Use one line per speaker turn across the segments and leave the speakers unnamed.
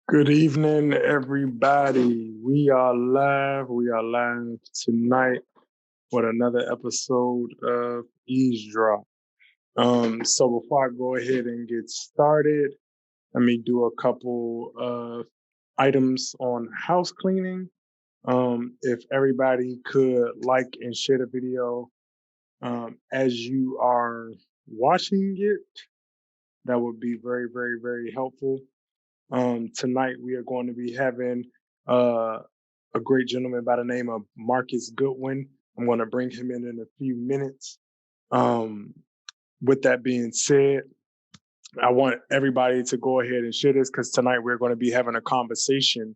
Good evening, everybody. We are live. We are live tonight with another episode of Eavesdrop. So before I go ahead and get started, let me do a couple of items on house cleaning. If everybody could like and share the video as you are watching it, that would be very, very, very helpful. Tonight we are going to be having uh, a great gentleman by the name of Marcus Goodwin. I'm going to bring him in a few minutes. Um, with that being said, I want everybody to go ahead and share this because tonight we're going to be having a conversation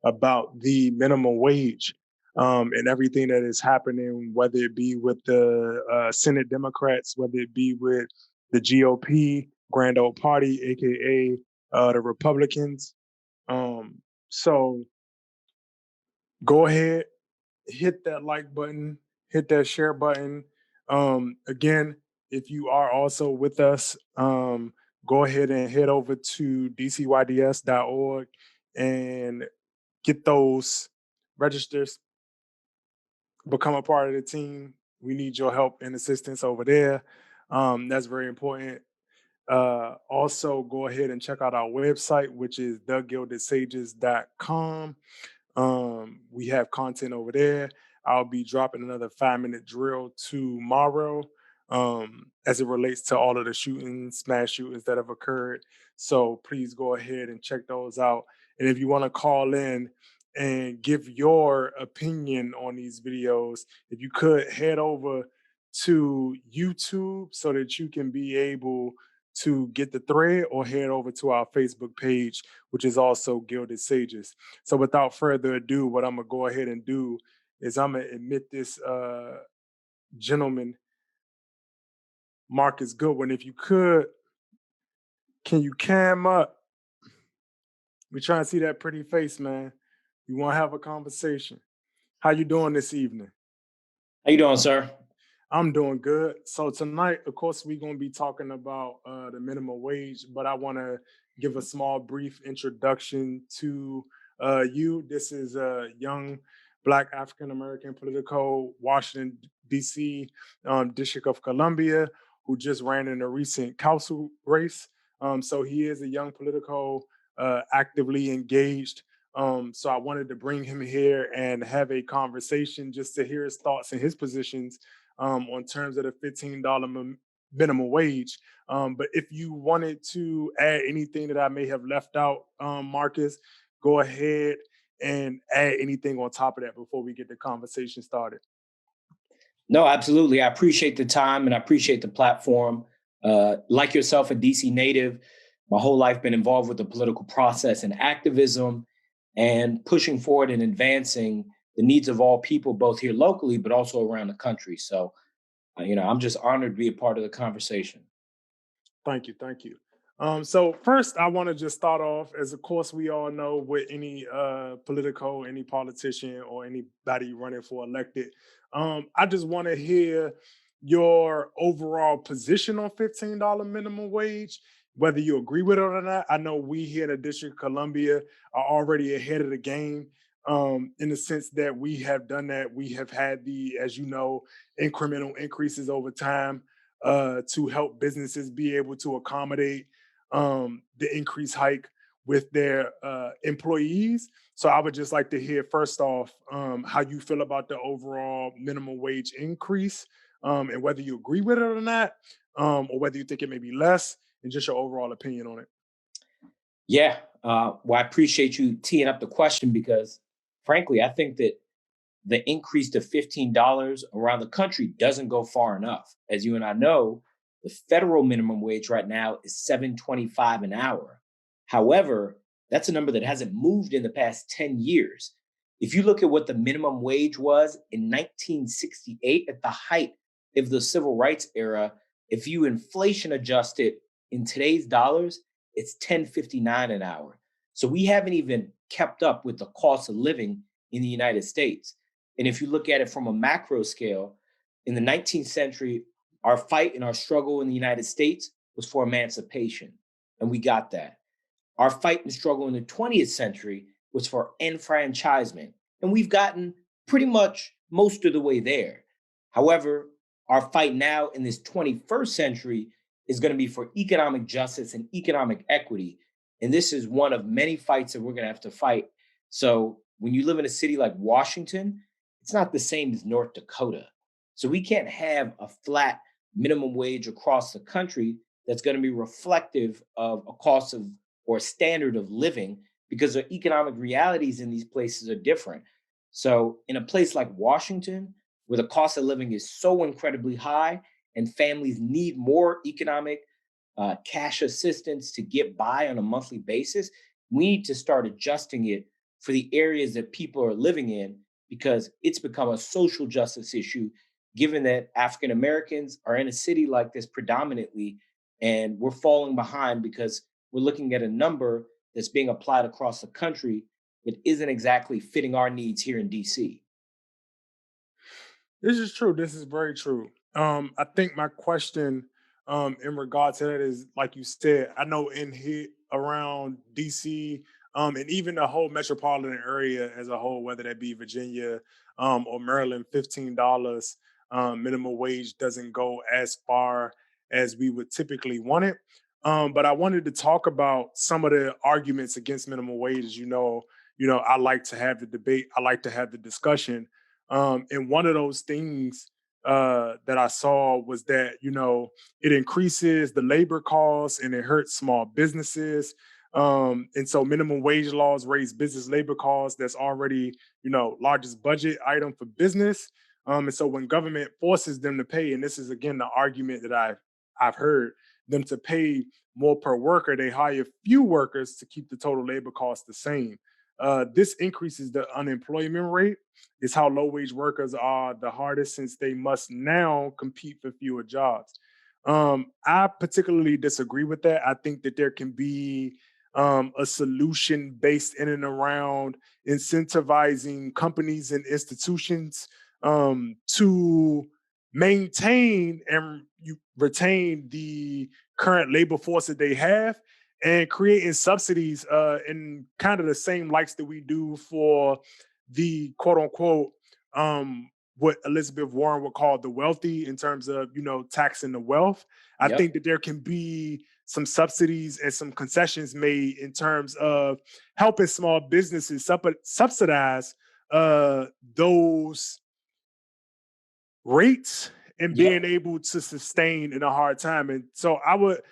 about the minimum wage and everything that is happening, whether it be with the Senate Democrats, whether it be with the GOP, Grand Old Party, aka the Republicans. So go ahead, hit that like button, hit that share button. Again, if you are also with us, go ahead and head over to dcyds.org and get those registers, become a part of the team. We need your help and assistance over there. That's very important. Also, go ahead and check out our website, which is thegildedsages.com. We have content over there. I'll be dropping another 5-minute drill tomorrow as it relates to all of the shootings, mass shootings that have occurred. So please go ahead and check those out. And if you want to call in and give your opinion on these videos, if you could head over to YouTube so that you can be able to get the thread, or head over to our Facebook page, which is also Gilded Sages. So without further ado, what I'm gonna go ahead and do is I'm gonna admit this gentleman, Marcus Goodwin. If you could, can you cam up? We trying to see that pretty face, man. We want to have a conversation. How you doing this evening?
How you doing, sir?
I'm doing good. So tonight, of course, we're going to be talking about the minimum wage, but I want to give a small, brief introduction to you. This is a young Black African American political, Washington D.C. District of Columbia, who just ran in a recent council race. So he is a young political, actively engaged. So I wanted to bring him here and have a conversation just to hear his thoughts and his positions on terms of the $15 minimum wage. But if you wanted to add anything that I may have left out, Marcus, go ahead and add anything on top of that before we get the conversation started.
No, absolutely. I appreciate the time and I appreciate the platform. Like yourself, a DC native, my whole life been involved with the political process and activism and pushing forward and advancing the needs of all people, both here locally, but also around the country. So, I'm just honored to be a part of the conversation.
Thank you. Thank you. So first, I want to just start off, as of course we all know, with any any politician or anybody running for elected. I just want to hear your overall position on $15 minimum wage, whether you agree with it or not. I know we here in the District of Columbia are already ahead of the game. In the sense that we have done that, we have had the, as you know, incremental increases over time to help businesses be able to accommodate the increased hike with their employees. So I would just like to hear first off how you feel about the overall minimum wage increase, and whether you agree with it or not, or whether you think it may be less, and just your overall opinion on it.
Yeah. Well, I appreciate you teeing up the question because, frankly, I think that the increase to $15 around the country doesn't go far enough. As you and I know, the federal minimum wage right now is $7.25 an hour. However, that's a number that hasn't moved in the past 10 years. If you look at what the minimum wage was in 1968 at the height of the civil rights era, if you inflation adjust it in today's dollars, it's 10.59 an hour. So we haven't even kept up with the cost of living in the United States. And if you look at it from a macro scale, in the 19th century, our fight and our struggle in the United States was for emancipation, and we got that. Our fight and struggle in the 20th century was for enfranchisement, and we've gotten pretty much most of the way there. However, our fight now in this 21st century is going to be for economic justice and economic equity. And this is one of many fights that we're going to have to fight. So when you live in a city like Washington, it's not the same as North Dakota. So we can't have a flat minimum wage across the country that's going to be reflective of a cost of or standard of living because the economic realities in these places are different. So in a place like Washington, where the cost of living is so incredibly high and families need more economic cash assistance to get by on a monthly basis, we need to start adjusting it for the areas that people are living in because it's become a social justice issue, given that African Americans are in a city like this predominantly, and we're falling behind because we're looking at a number that's being applied across the country that isn't exactly fitting our needs here in DC.
This is true. This is very true. I think my question in regard to that is like you said, I know in here around DC, and even the whole metropolitan area as a whole, whether that be Virginia or Maryland, $15 minimum wage doesn't go as far as we would typically want it. But I wanted to talk about some of the arguments against minimum wage. As I like to have the debate. I like to have the discussion. And one of those things that I saw was that, it increases the labor costs and it hurts small businesses. And so minimum wage laws raise business labor costs. That's already, largest budget item for business. And so when government forces them to pay, and this is again the argument that I've heard, them to pay more per worker, they hire few workers to keep the total labor cost the same. This increases the unemployment rate. It's how low wage workers are the hardest since they must now compete for fewer jobs. I particularly disagree with that. I think that there can be a solution based in and around incentivizing companies and institutions to maintain and retain the current labor force that they have and creating subsidies in kind of the same likes that we do for the quote unquote what Elizabeth Warren would call the wealthy in terms of taxing the wealth. I
Yep.
think that there can be some subsidies and some concessions made in terms of helping small businesses subsidize those rates and being
Yep.
able to sustain in a hard time. And so I would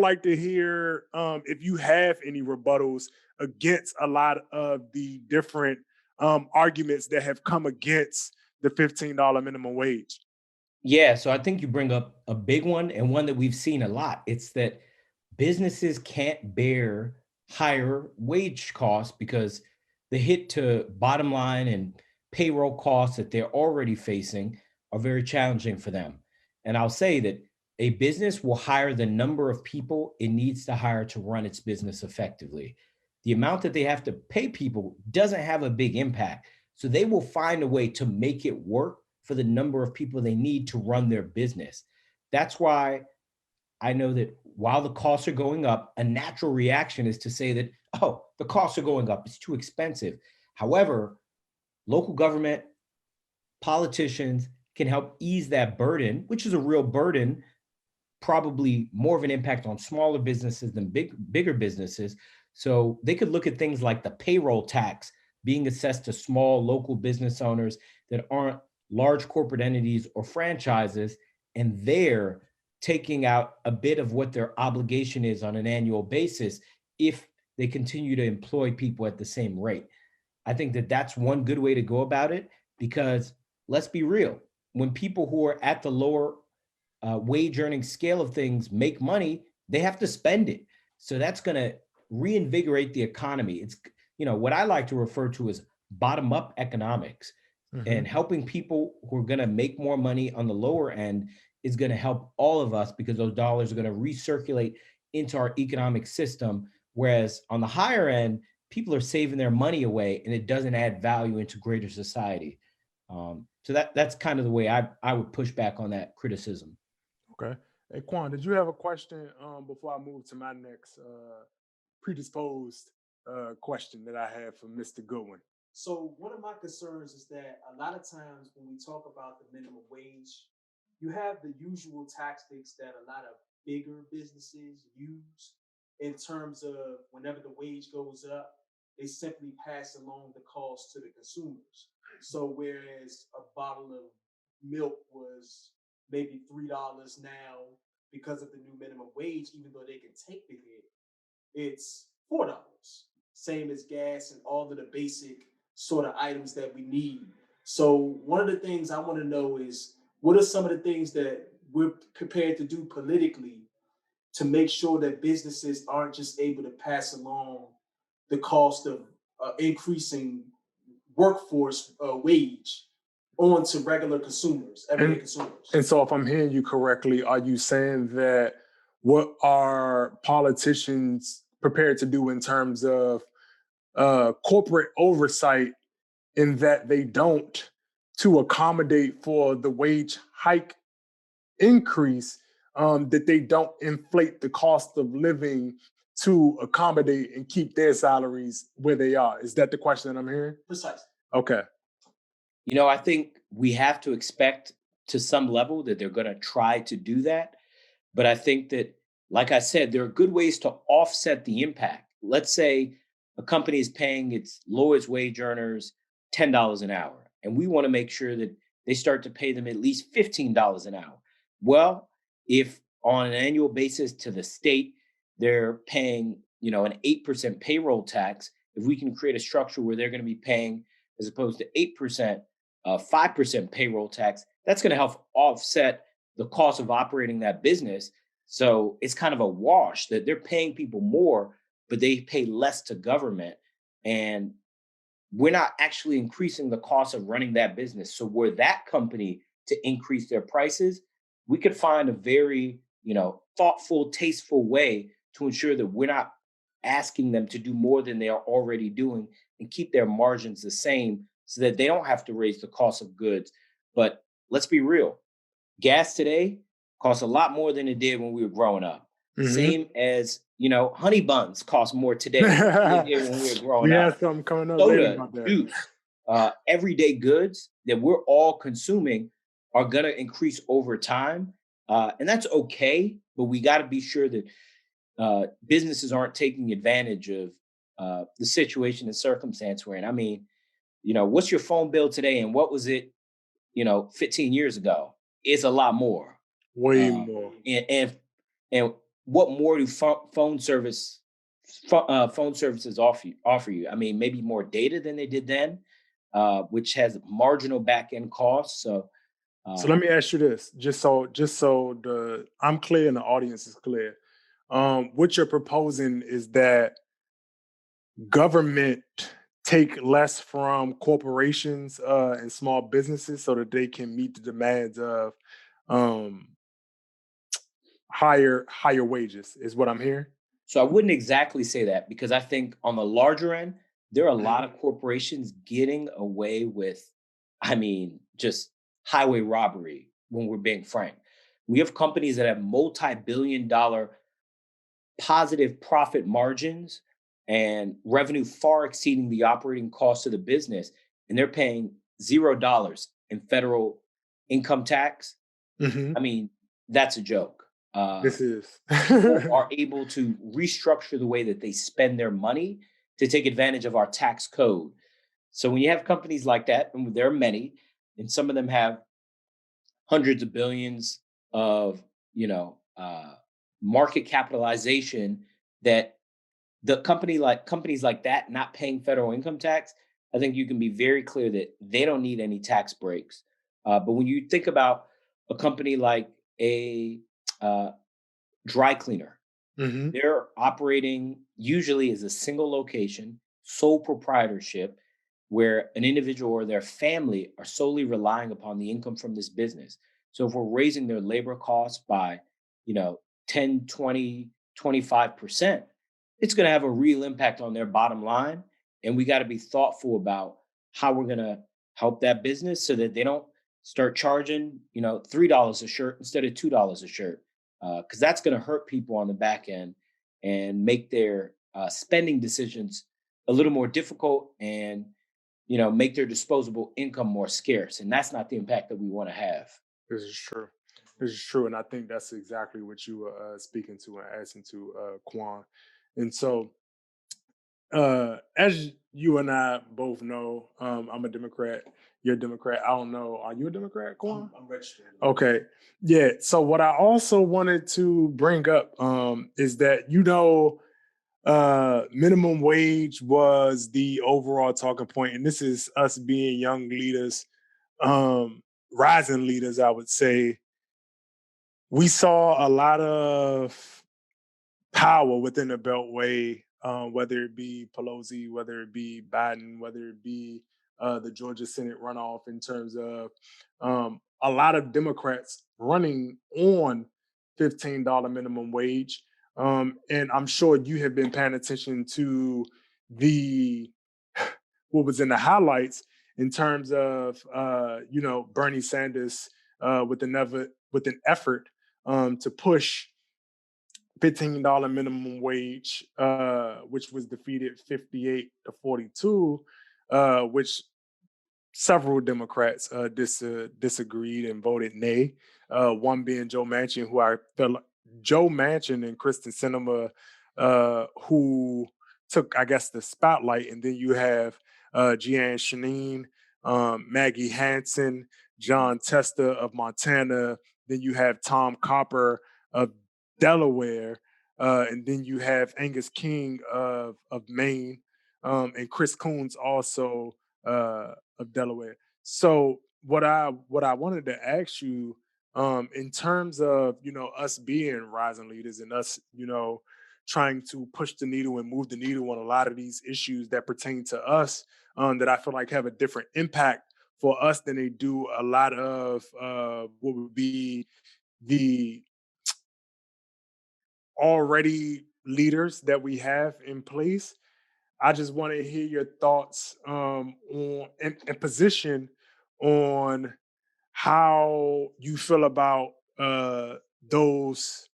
like to hear if you have any rebuttals against a lot of the different arguments that have come against the $15 minimum wage.
Yeah, so I think you bring up a big one and one that we've seen a lot. It's that businesses can't bear higher wage costs because the hit to bottom line and payroll costs that they're already facing are very challenging for them. And I'll say that a business will hire the number of people it needs to hire to run its business effectively. The amount that they have to pay people doesn't have a big impact. So they will find a way to make it work for the number of people they need to run their business. That's why I know that while the costs are going up, a natural reaction is to say that, oh, the costs are going up, it's too expensive. However, local government, politicians can help ease that burden, which is a real burden, probably more of an impact on smaller businesses than bigger businesses. So they could look at things like the payroll tax being assessed to small local business owners that aren't large corporate entities or franchises, and they're taking out a bit of what their obligation is on an annual basis if they continue to employ people at the same rate. I think that that's one good way to go about it because let's be real, when people who are at the lower wage earning scale of things make money, they have to spend it. So that's going to reinvigorate the economy. It's, what I like to refer to as bottom up economics, and
Mhm.
helping people who are going to make more money on the lower end is going to help all of us because those dollars are going to recirculate into our economic system. Whereas on the higher end, people are saving their money away and it doesn't add value into greater society. So that's kind of the way I would push back on that criticism.
Okay. Hey, Quan, did you have a question before I move to my next predisposed question that I have for Mr. Goodwin.
So one of my concerns is that a lot of times when we talk about the minimum wage, you have the usual tactics that a lot of bigger businesses use in terms of whenever the wage goes up, they simply pass along the cost to the consumers. So whereas a bottle of milk was maybe $3 now because of the new minimum wage, even though they can take the hit, it's $4. Same as gas and all of the basic sort of items that we need. So one of the things I want to know is what are some of the things that we're prepared to do politically to make sure that businesses aren't just able to pass along the cost of increasing workforce wage onto regular consumers, everyday consumers.
And so if I'm hearing you correctly, are you saying that what are politicians prepared to do in terms of corporate oversight in that they don't to accommodate for the wage hike increase, that they don't inflate the cost of living to accommodate and keep their salaries where they are? Is that the question that I'm hearing?
Precisely.
Okay.
I think we have to expect to some level that they're going to try to do that. But I think that, like I said, there are good ways to offset the impact. Let's say a company is paying its lowest wage earners $10 an hour, and we want to make sure that they start to pay them at least $15 an hour. Well, if on an annual basis to the state, they're paying, an 8% payroll tax, if we can create a structure where they're going to be paying, as opposed to 8%, 5% payroll tax, that's going to help offset the cost of operating that business. So it's kind of a wash that they're paying people more, but they pay less to government. And we're not actually increasing the cost of running that business. So were that company to increase their prices, we could find a very, thoughtful, tasteful way to ensure that we're not asking them to do more than they are already doing and keep their margins the same so that they don't have to raise the cost of goods. But let's be real. Gas today costs a lot more than it did when we were growing up. Mm-hmm. Same as, honey buns cost more today than they did when we were growing up.
We have something coming up
Soda,
later about that.
Juice, everyday goods that we're all consuming are going to increase over time. And that's okay, but we got to be sure that businesses aren't taking advantage of the situation and circumstance we're in. I mean, what's your phone bill today and what was it, 15 years ago? It's a lot more.
Way more.
And what more do phone services offer you? I mean, maybe more data than they did then, which has marginal back end costs. So
let me ask you this, just so I'm clear and the audience is clear. What you're proposing is that government take less from corporations and small businesses so that they can meet the demands of higher wages, is what I'm hearing.
So I wouldn't exactly say that, because I think on the larger end, there are a lot of corporations getting away with, just highway robbery, when we're being frank. We have companies that have multi-billion-dollar positive profit margins and revenue far exceeding the operating cost of the business, and they're paying $0 in federal income tax. Mm-hmm. That's a joke.
This is.
Are able to restructure the way that they spend their money to take advantage of our tax code. So when you have companies like that, and there are many, and some of them have hundreds of billions of, market capitalization, that the companies like that not paying federal income tax, I think you can be very clear that they don't need any tax breaks. But when you think about a company like a dry cleaner, mm-hmm. they're operating usually as a single location, sole proprietorship, where an individual or their family are solely relying upon the income from this business. So if we're raising their labor costs by, 10, 20, 25%, it's going to have a real impact on their bottom line. And we got to be thoughtful about how we're going to help that business so that they don't start charging, $3 a shirt instead of $2 a shirt. Because that's going to hurt people on the back end and make their spending decisions a little more difficult and make their disposable income more scarce. And that's not the impact that we want to have.
This is true. This is true, and I think that's exactly what you were speaking to and asking to Quan. And so, as you and I both know, I'm a Democrat. You're a Democrat. I don't know. Are you a Democrat, Quan?
I'm registered.
Okay. Yeah. So what I also wanted to bring up is that minimum wage was the overall talking point, and this is us being young leaders, rising leaders, I would say. We saw a lot of power within the Beltway, whether it be Pelosi, whether it be Biden, whether it be the Georgia Senate runoff, in terms of a lot of Democrats running on $15 minimum wage. And I'm sure you have been paying attention to the what was in the highlights in terms of Bernie Sanders with an effort to push $15 minimum wage, which was defeated 58-42, which several Democrats disagreed and voted nay. One being Joe Manchin, Joe Manchin and Kristen Sinema, who took, I guess, the spotlight. And then you have Jeanne Shaheen, Maggie Hansen, John Tester of Montana. Then you have Tom Copper of Delaware, and then you have Angus King of Maine, and Chris Coons also of Delaware. So what I wanted to ask you, in terms of us being rising leaders and us trying to push the needle and move the needle on a lot of these issues that pertain to us, that I feel like have a different impact for us than they do a lot of what would be the already leaders that we have in place. I just want to hear your thoughts on and position on how you feel about those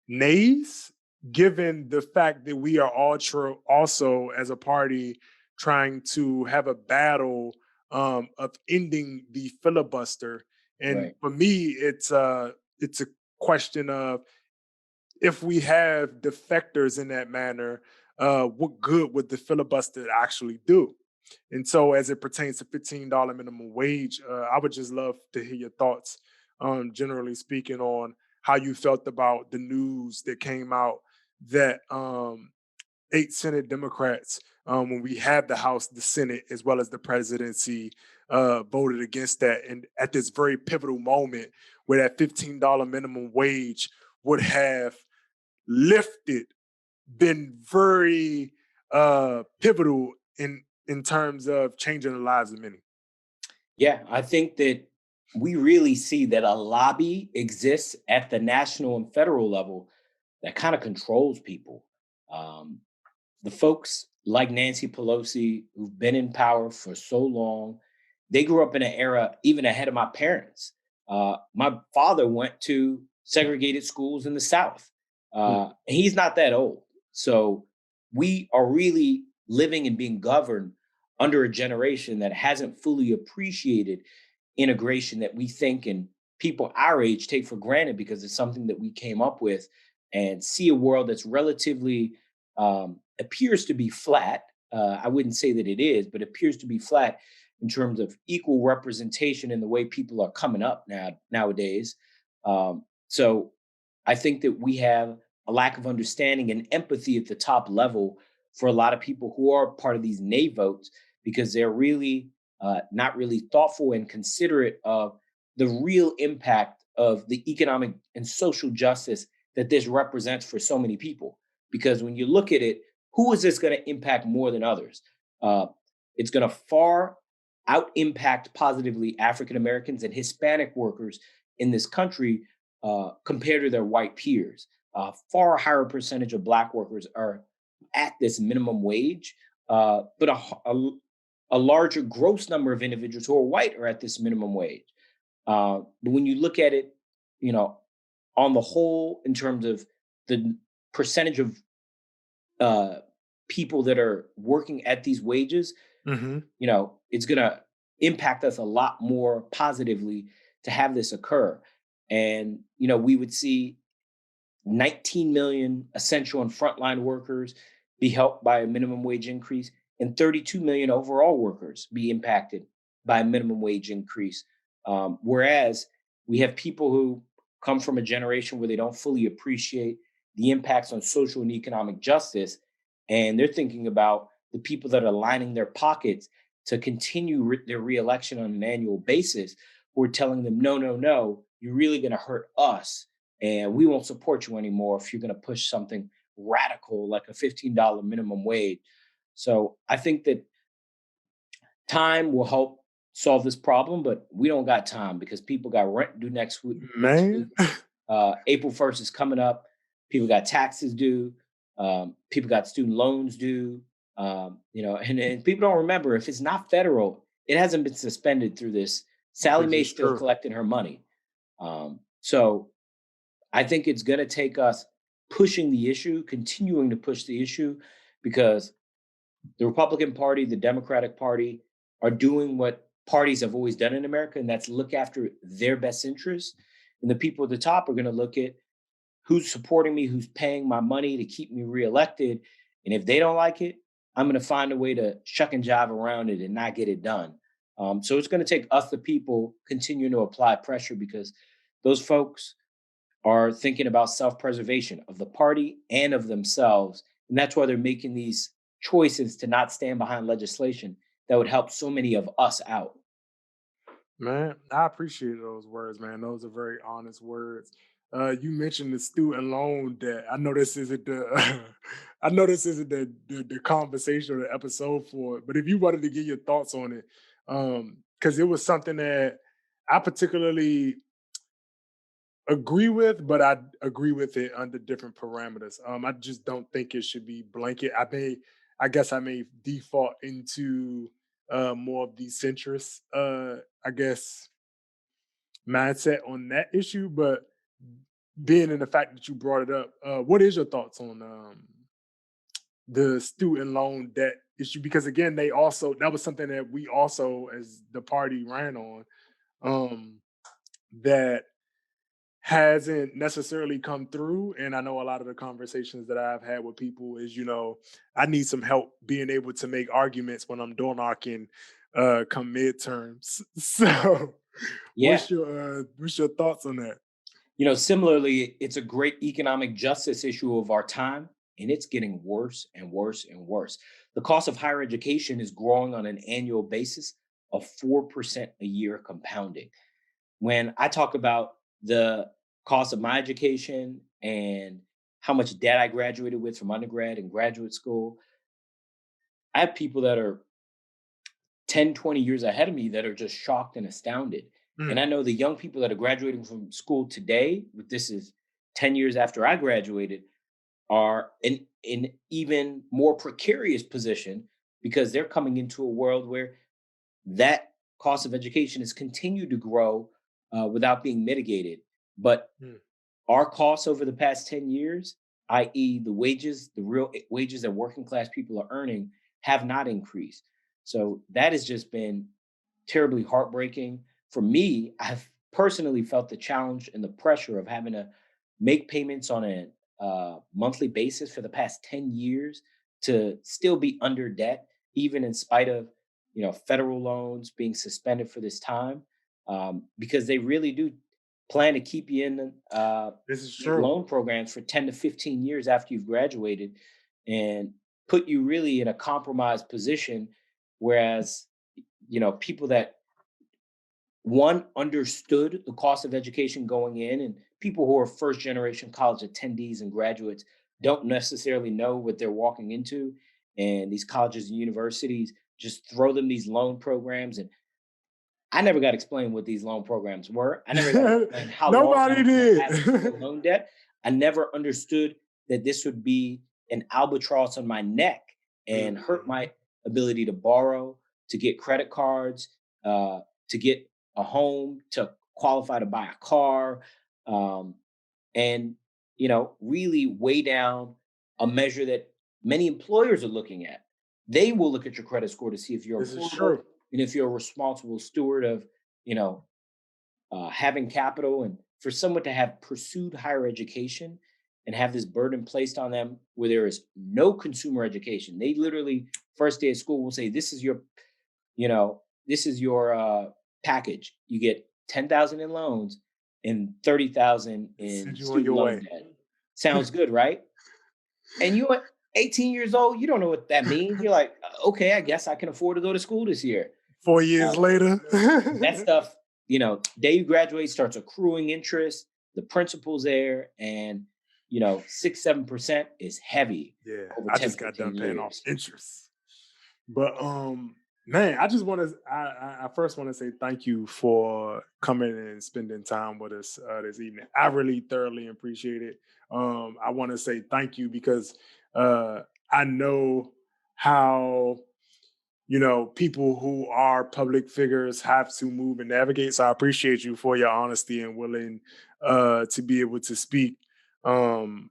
nays, given the fact that we are also as a party trying to have a battle of ending the filibuster. And
Right.
for me, it's a question of, if we have defectors in that manner, what good would the filibuster actually do? And so, as it pertains to $15 minimum wage, I would just love to hear your thoughts, generally speaking, on how you felt about the news that came out that 8 Senate Democrats, when we had the House, the Senate, as well as the presidency, voted against that. And at this very pivotal moment where that $15 minimum wage would have lifted, been very pivotal in terms of changing the lives of many.
Yeah, I think that we really see that a lobby exists at the national and federal level that kind of controls people. Um, the folks like Nancy Pelosi, who've been in power for so long, they grew up in an era even ahead of my parents. My father went to segregated schools in the South. And he's not that old. So we are really living and being governed under a generation that hasn't fully appreciated integration that we think and people our age take for granted because it's something that we came up with, and see a world that's relatively appears to be flat. I wouldn't say that it is, but appears to be flat in terms of equal representation in the way people are coming up nowadays. So I think that we have a lack of understanding and empathy at the top level for a lot of people who are part of these nay votes, because they're really not really thoughtful and considerate of the real impact of the economic and social justice that this represents for so many people. Because when you look at it, who is this going to impact more than others? Uh, it's going to far out impact positively African Americans and Hispanic workers in this country compared to their white peers. Far higher percentage of Black workers are at this minimum wage, but a larger gross number of individuals who are white are at this minimum wage. But when you look at it, on the whole, in terms of the percentage of uh, people that are working at these wages,
Mm-hmm.
it's going to impact us a lot more positively to have this occur. And, we would see 19 million essential and frontline workers be helped by a minimum wage increase, and 32 million overall workers be impacted by a minimum wage increase. Whereas we have people who come from a generation where they don't fully appreciate the impacts on social and economic justice, and they're thinking about the people that are lining their pockets to continue their reelection on an annual basis, who are telling them, no, no, no, you're really going to hurt us, and we won't support you anymore if you're going to push something radical like a $15 minimum wage. So I think that time will help solve this problem, but we don't got time because people got rent due next week. Next
Man.
week, April 1st is coming up. People got taxes due. People got student loans due. And people don't remember, if it's not federal, it hasn't been suspended through this. Sally
This
Mae's
is
still
true.
collecting her money. So I think it's going to take us pushing the issue, continuing to push the issue, because the Republican Party, the Democratic Party are doing what parties have always done in America, and that's look after their best interests. And the people at the top are going to look at who's supporting me, who's paying my money to keep me reelected. And if they don't like it, I'm going to find a way to shuck and jive around it and not get it done. So it's going to take us, the people, continuing to apply pressure, because those folks are thinking about self-preservation of the party and of themselves. And that's why they're making these choices to not stand behind legislation that would help so many of us out.
Man, I appreciate those words, man. Those are very honest words. You mentioned the student loan debt. I know this isn't the I know this isn't the conversation or the episode for it, but if you wanted to get your thoughts on it, because it was something that I particularly agree with, but I agree with it under different parameters. I just don't think it should be blanket. I guess I may default into more of the centrist, I guess, mindset on that issue. But being in the fact that you brought it up, what is your thoughts on the student loan debt issue? Because again, that was something that we also, as the party, ran on. That hasn't necessarily come through. And I know a lot of the conversations that I've had with people is, I need some help being able to make arguments when I'm door knocking come midterms. So
Yeah.
what's your thoughts on that?
Similarly, it's a great economic justice issue of our time, and it's getting worse and worse and worse. The cost of higher education is growing on an annual basis of 4% a year compounding. When I talk about the cost of my education and how much debt I graduated with from undergrad and graduate school, I have people that are 10, 20 years ahead of me that are just shocked and astounded. And
Mm,
I know the young people that are graduating from school today, this is 10 years after I graduated, are in even more precarious position, because they're coming into a world where that cost of education has continued to grow without being mitigated. But
mm.
our costs over the past 10 years, i.e., the real wages that working class people are earning, have not increased. So that has just been terribly heartbreaking. For me, I've personally felt the challenge and the pressure of having to make payments on a monthly basis for the past 10 years to still be under debt, even in spite of federal loans being suspended for this time, because they really do plan to keep you in
This is
these
true.
loan programs for 10 to 15 years after you've graduated, and put you really in a compromised position. Whereas, people that one understood the cost of education going in, and people who are first generation college attendees and graduates don't necessarily know what they're walking into. And these colleges and universities just throw them these loan programs, and I never got explained what these loan programs were. I never got explained how long I
Nobody
was going to
did.
have student loan debt. I never understood that this would be an albatross on my neck and hurt
Mhm.
my ability to borrow, to get credit cards, to get a home, to qualify to buy a car, um, and really weigh down a measure that many employers are looking at. They will look at your credit score to see if you're
This is
employable
true.
and if you're a responsible steward of, you know, having capital. And for someone to have pursued higher education and have this burden placed on them where there is no consumer education, they literally first day of school will say, "This is your, you know, this is your package. You get 10,000 in loans and 30,000
Send
in
you on
student
your
loan
way.
debt." Sounds good, right? And you're 18 years old, you don't know what that means. You're like, okay, I guess I can afford to go to school this year.
4 years
Uh,
later.
that stuff, day you graduate starts accruing interest, the principal's there, and 6-7% is heavy
Yeah,
over
I
10,
just got
15
done paying off
years.
interest. But man, I just want to. I first want to say thank you for coming and spending time with us this evening. I really thoroughly appreciate it. I want to say thank you because I know how people who are public figures have to move and navigate. So I appreciate you for your honesty and willing to be able to speak um,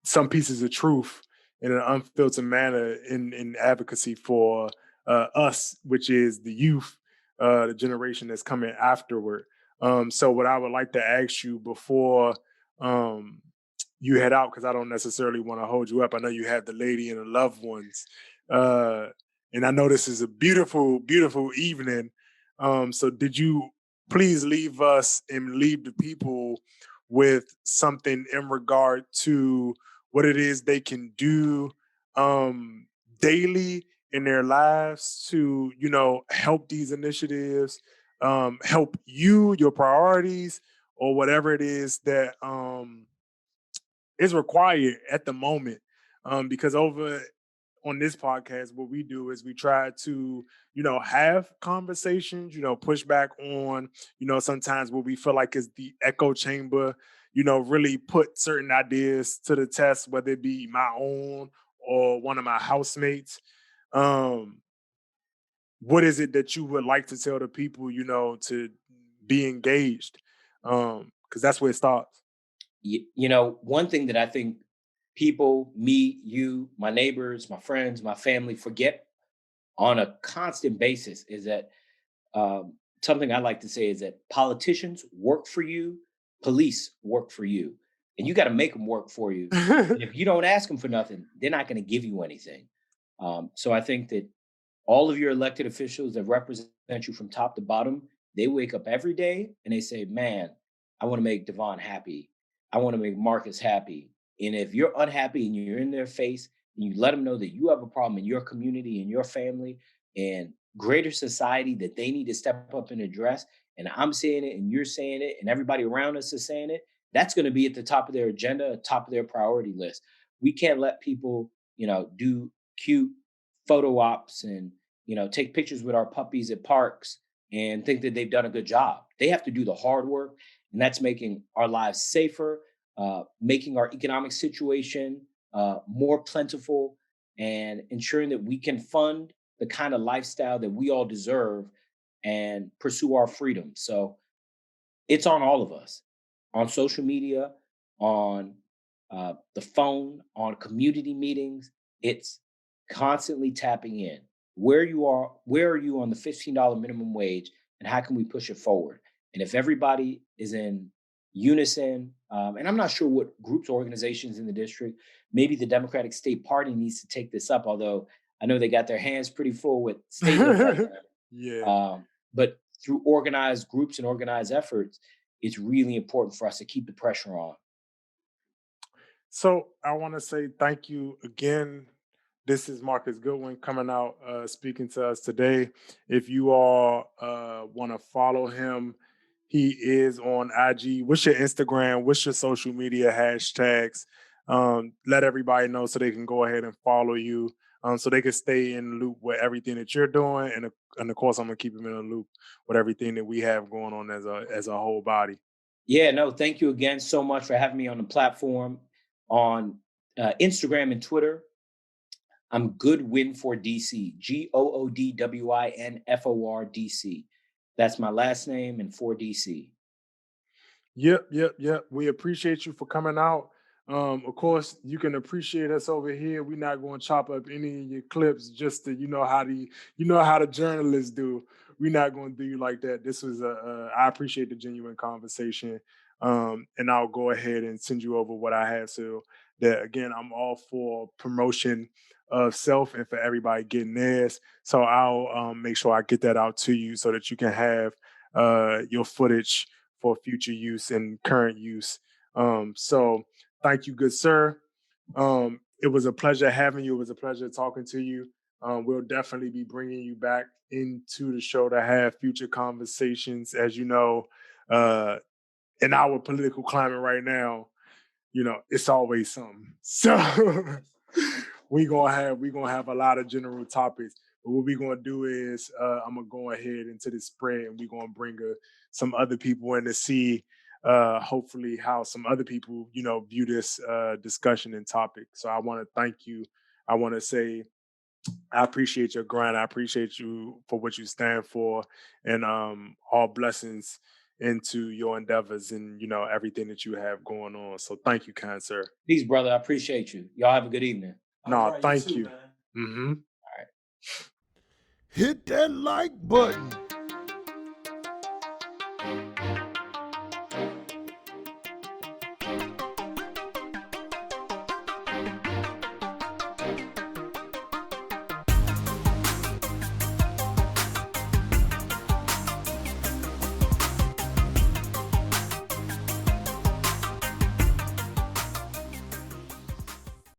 some pieces of truth in an unfiltered manner in advocacy for us, which is the youth, the generation that's coming afterward. So, what I would like to ask you before um, you head out, because I don't necessarily want to hold you up. I know you have the lady and the loved ones, uh, and I know this is a beautiful, beautiful evening. So, did you please leave us and leave the people with something in regard to what it is they can do um, daily in their lives to, help these initiatives, help you, your priorities, or whatever it is that is required at the moment. Because over on this podcast, what we do is we try to, have conversations, push back on, sometimes what we feel like is the echo chamber, really put certain ideas to the test, whether it be my own or one of my housemates. Um, what is it that you would like to tell the people, to be engaged? Because that's where it starts.
One thing that I think people, me, you, my neighbors, my friends, my family forget on a constant basis is that something I like to say is that politicians work for you, police work for you, and you got to make them work for you. And if you don't ask them for nothing, they're not going to give you anything. So I think that all of your elected officials that represent you from top to bottom, they wake up every day and they say, "Man, I want to make Devon happy. I want to make Marcus happy." And if you're unhappy and you're in their face and you let them know that you have a problem in your community and your family and greater society that they need to step up and address, and I'm saying it and you're saying it and everybody around us is saying it, that's going to be at the top of their agenda, top of their priority list. We can't let people, do cute photo ops and take pictures with our puppies at parks and think that they've done a good job. They have to do the hard work, and that's making our lives safer, making our economic situation more plentiful, and ensuring that we can fund the kind of lifestyle that we all deserve and pursue our freedom. So it's on all of us, on social media, on the phone, on community meetings. It's constantly tapping in. Where are you on the $15 minimum wage, and how can we push it forward? And if everybody is in unison, and I'm not sure what groups or organizations in the district, maybe the Democratic State Party needs to take this up, although I know they got their hands pretty full with statehood right
Yeah.
now. But through organized groups and organized efforts, it's really important for us to keep the pressure on.
So I want to say thank you again. This is Marcus Goodwin coming out speaking to us today. If you all want to follow him, he is on IG. What's your Instagram? What's your social media hashtags? Let everybody know so they can go ahead and follow you, so they can stay in the loop with everything that you're doing. And of course, I'm gonna keep them in the loop with everything that we have going on as a whole body.
Yeah, no, thank you again so much for having me on the platform. On Instagram and Twitter, I'm Goodwin for DC, GOODWINFOR DC. That's my last name and for DC.
Yep. We appreciate you for coming out. Of course, you can appreciate us over here. We're not going to chop up any of your clips just to, how the journalists do. We're not going to do you like that. This was I appreciate the genuine conversation. And I'll go ahead and send you over what I have. So that again, I'm all for promotion of self and for everybody getting theirs. So I'll make sure I get that out to you so that you can have your footage for future use and current use. So thank you, good sir. It was a pleasure having you. It was a pleasure talking to you. We'll definitely be bringing you back into the show to have future conversations. As you know, in our political climate right now, it's always something. So we gonna have a lot of general topics. But what we're gonna do is I'm gonna go ahead into the spread and we're gonna bring some other people in to see hopefully how some other people, view this discussion and topic. So I want to thank you. I want to say I appreciate your grind. I appreciate you for what you stand for, and all blessings into your endeavors and everything that you have going on. So thank you, kind sir.
Peace, brother. I appreciate you. Y'all have a good evening.
No,
right,
thank
too,
you.
man.
Mm-hmm.
All right.
Hit that like button.